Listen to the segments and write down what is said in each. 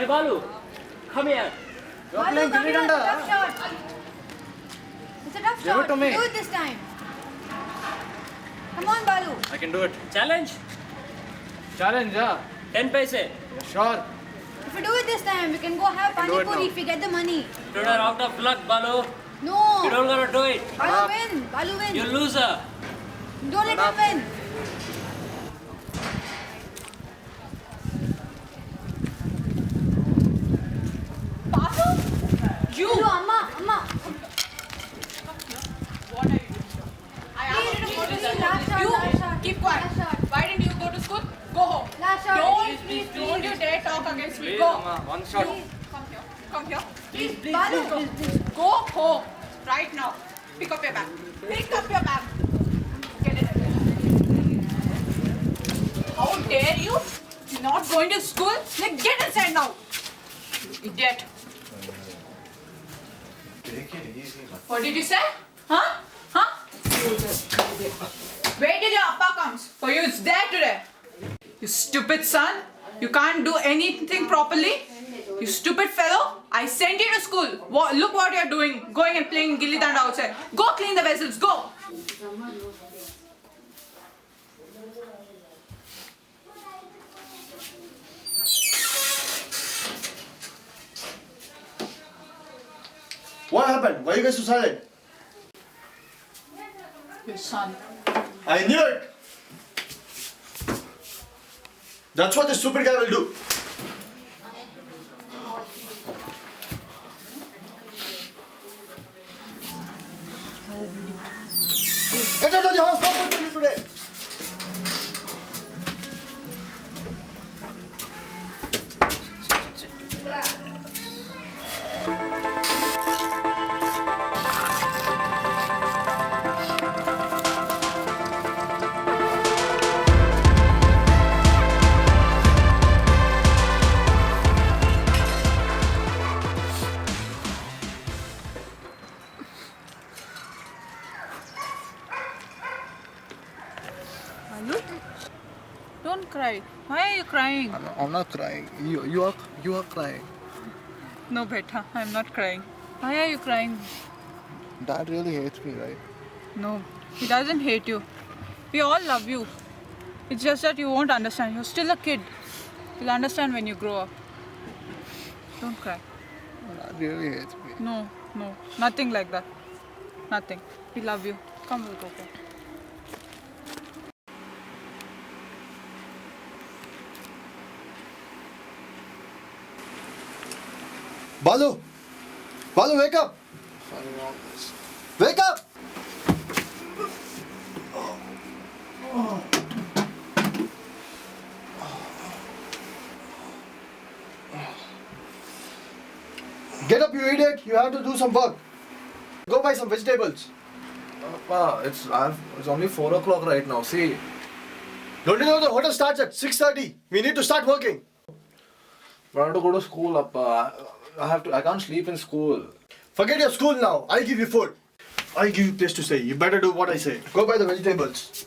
Hey Balu, come here. You're playing Balu, gilli come here. danda. Tough shot. It's a tough Give shot. it to me. Do it this time. Come on, Balu. I can do it. Challenge. Challenge, yeah. 10 paise. Yeah, sure. If we do it this time, we can go have can do pani it puri now. if we get the money. Today out of luck, Balu. No. You don't gotta do it. Balu win. Balu win. You loser. Don't let him win. Balu? You! Hello, Amma. What are you doing? I asked you Please, to please, do last this. shot, You last shot. keep quiet. Last shot. Why didn't you go to school? Go home. Last shot. Don't you dare talk against me. Please, Go. Amma, one shot. Come here. Come here. Please, Balu. Go home. Right now. Pick up your bag. Pick up your bag. Get it. How dare you? You're not going to school? Like, get inside now. You idiot. What did you say? Huh? Huh? Wait till your appa comes. For you, it's there today. You stupid son. You can't do anything properly. You stupid fellow. I sent you to school. Look what you're doing. Going and playing gilli danda outside. Go clean the vessels. Go. What happened? Why you guys so silent? Your son. I knew it! That's what the stupid guy will do. Get out of the house! Stop what you today! Balu? Don't cry. Why are you crying? I'm not crying. You are crying. No, beta. I'm not crying. Why are you crying? Dad really hates me, right? No, he doesn't hate you. We all love you. It's just that you won't understand. You're still a kid. You'll understand when you grow up. Don't cry. Dad really hates me. No, nothing like that. Nothing. We love you. Come, we'll go. Balu! Balu, wake up! Wake up! Get up, you idiot! You have to do some work. Go buy some vegetables. Papa, it's only 4 o'clock right now. See, Don't you know the hotel starts at 6:30? We need to start working. I have to go to school, Papa. I can't sleep in school. Forget your school now. I'll give you food. I'll give you place to stay. You better do what I say. Go buy the vegetables.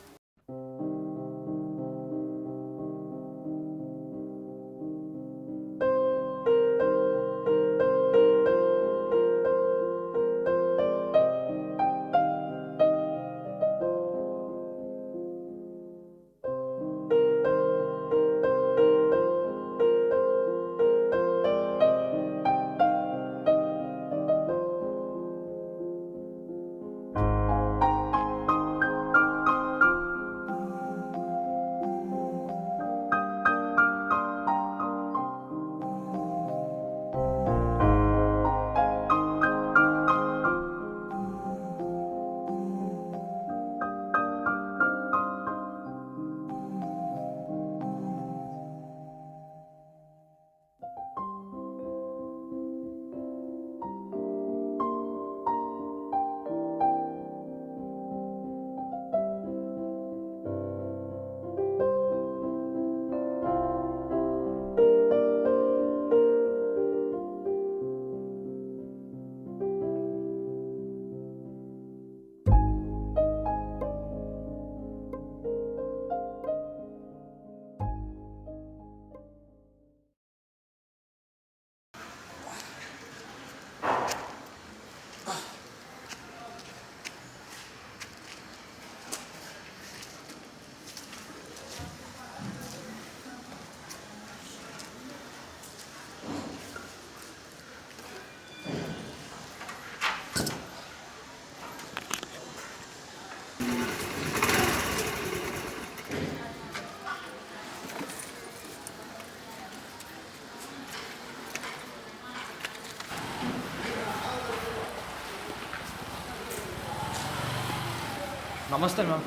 Namaste, ma'am.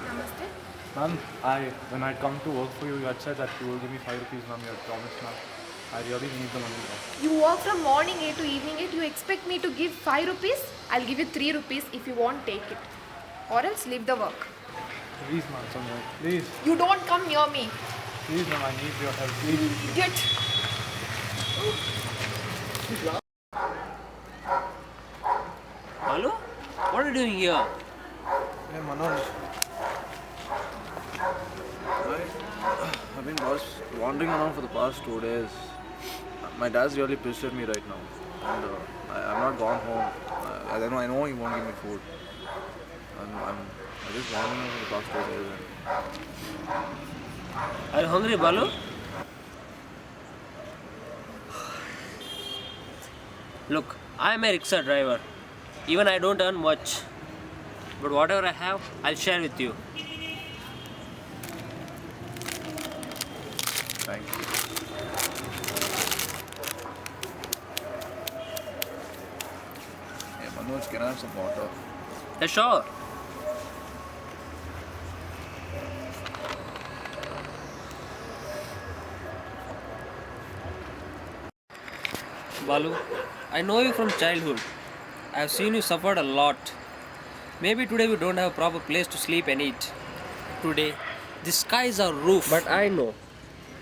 Namaste. Ma'am, when I come to work for you, you had said that you will give me 5 rupees, ma'am. You had promised, ma'am. I really need the money, ma'am. You work from morning 8 to evening 8. You expect me to give 5 rupees? I'll give you 3 rupees if you won't take it. Or else leave the work. Please, ma'am, somewhere. Please. You don't come near me. Please, ma'am, I need your help. Please. Idiot. Balu, what are you doing here? Hey Manoj. I've been wandering around for the past 2 days. My dad's really pissed at me right now. And I've not gone home. I know he won't give me food. I'm just wandering around for the past 2 days. Are you hungry, Balu? Look, I'm a rickshaw driver. Even I don't earn much. But whatever I have, I'll share with you. Thank you. Hey Manoj, can I have some water? Yeah, sure. Balu, I know you from childhood. I've seen you suffered a lot. Maybe today we don't have a proper place to sleep and eat. Today, the sky is our roof. But I know,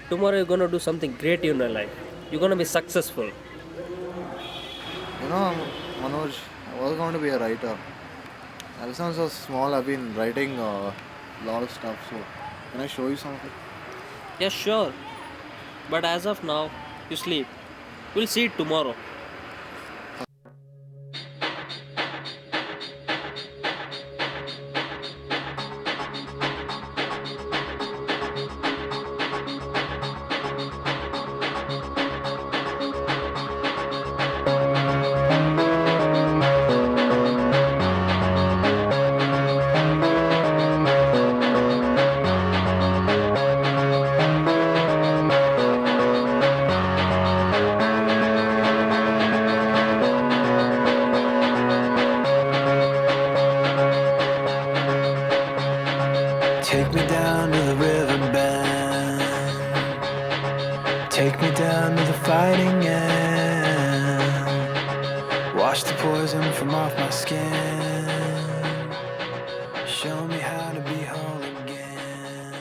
tomorrow you're gonna do something great in your life. You're gonna be successful. You know, Manoj, I was going to be a writer. Ever since I was small, I've been writing a lot of stuff. So, can I show you some of it? Yeah, sure. But as of now, you sleep. We'll see it tomorrow. Take me down to the riverbed. Take me down to the fighting end. Wash the poison from off my skin. Show me how to be whole again.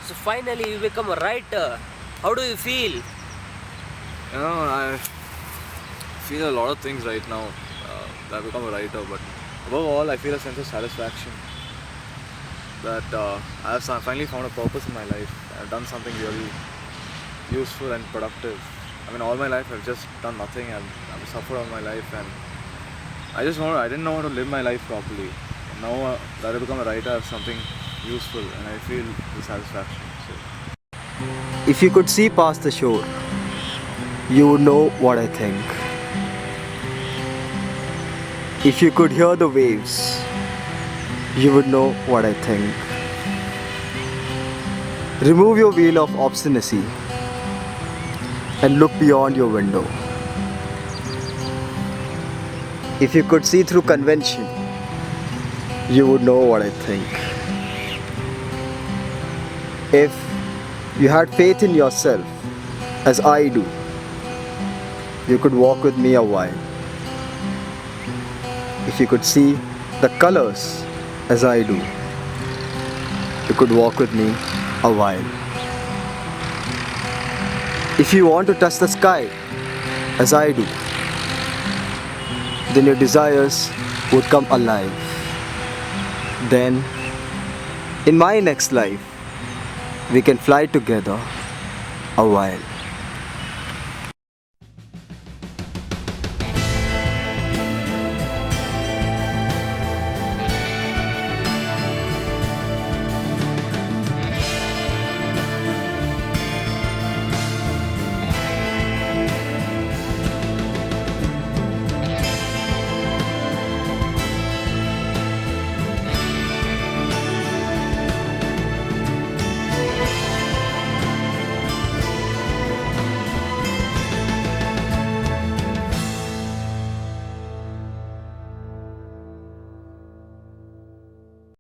So finally, you become a writer. How do you feel? You know, I feel a lot of things right now. I've become a writer, but above all, I feel a sense of satisfaction that I have finally found a purpose in my life. I've done something really useful and productive. I mean, all my life I've just done nothing. I've suffered all my life, and I didn't know how to live my life properly. And now that I've become a writer, I have something useful, and I feel the satisfaction. So. If you could see past the shore, you would know what I think. If you could hear the waves, you would know what I think. Remove your veil of obstinacy and look beyond your window. If you could see through convention, you would know what I think. If you had faith in yourself, as I do, you could walk with me a while. If you could see the colors as I do, you could walk with me a while. If you want to touch the sky as I do, then your desires would come alive. Then, in my next life, we can fly together a while.